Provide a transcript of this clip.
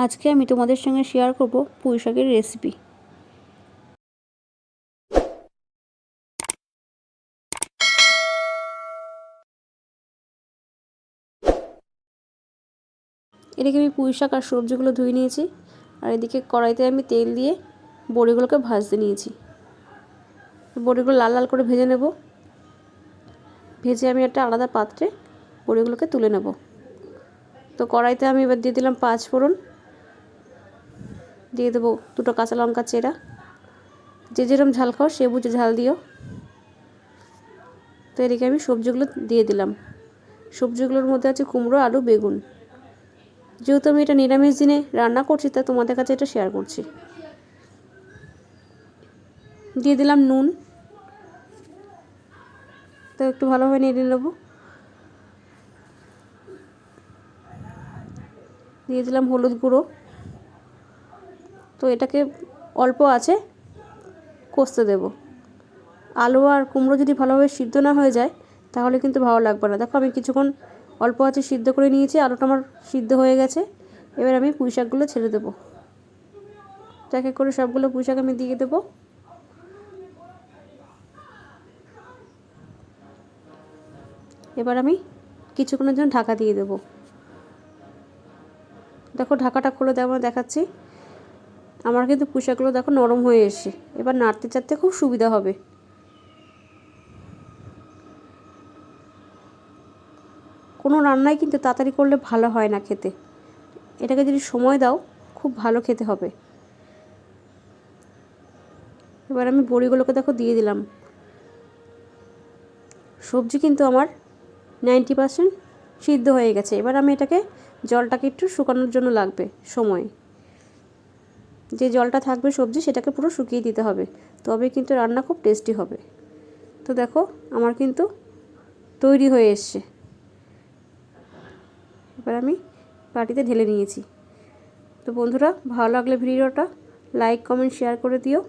আজকে আমি তোমাদের সঙ্গে শেয়ার করব পুঁই শাকের রেসিপি। এদিকে আমি পুঁই শাক আর সবজিগুলো ধুয়ে নিয়েছি, আর এদিকে কড়াইতে আমি তেল দিয়ে বড়িগুলোকে ভাজতে নিয়েছি। বড়িগুলো লাল লাল করে ভেজে নেব। ভেজে আমি একটা আলাদা পাত্রে বড়িগুলোকে তুলে নেব। তো কড়াইতে আমি এবার দিয়ে দিলাম 5 ফোড়ন, দিয়ে দেবো 2টো কাঁচা লঙ্কা চেরা। যে যেরকম ঝাল খাও সে বুঝে ঝাল দিও। তো এদিকে আমি সবজিগুলো দিয়ে দিলাম। সবজিগুলোর মধ্যে আছে কুমড়ো, আলু, বেগুন। যেহেতু আমি এটা নিরামিষ দিনে রান্না করছি, তা তোমাদের কাছে এটা শেয়ার করছি। দিয়ে দিলাম নুন, তো একটু ভালোভাবে নেড়ে নেব। দিয়ে দিলাম হলুদ গুঁড়ো। তো এটাকে অল্প আছে কষতে দেব। আলু আর কুমড়ো যদি ভালোভাবে সিদ্ধ না হয়ে যায় তাহলে কিন্তু ভালো লাগবে না। দেখো আমি কিছুক্ষণ অল্প আছে সিদ্ধ করে নিয়েছি, আলুটা আমার সিদ্ধ হয়ে গেছে। এবার আমি পুঁই শাকগুলো ছেড়ে দেবো। তো এক এক করে সবগুলো পুঁই শাক আমি দিয়ে দেবো। এবার আমি কিছুক্ষণের জন্য ঢাকা দিয়ে দেবো। দেখো ঢাকাটা খুলে দেখাচ্ছি। আমার কিন্তু পুঁই শাকগুলো দেখো নরম হয়ে এসেছে। এবার নাড়তে চাড়তে খুব সুবিধা হবে। কোনো রান্নাই কিন্তু তাড়াতাড়ি করলে ভালো হয় না খেতে। এটাকে যদি সময় দাও খুব ভালো খেতে হবে। এবার আমি বড়িগুলোকে দেখো দিয়ে দিলাম। সবজি কিন্তু আমার 90% সিদ্ধ হয়ে গেছে। এবার আমি এটাকে জলটাকে একটু শুকানোর জন্য লাগবে সময়। যে জলটা থাকবে সবজি সেটাকে পুরো শুকিয়ে দিতে হবে, তবে কিন্তু রান্না খুব টেস্টি হবে। তো দেখো আমার কিন্তু তৈরি হয়ে এসছে। এবার আমি বাটিতে ঢেলে নিয়েছি। তো বন্ধুরা, ভালো লাগলে ভিডিওটা লাইক, কমেন্ট, শেয়ার করে দিও।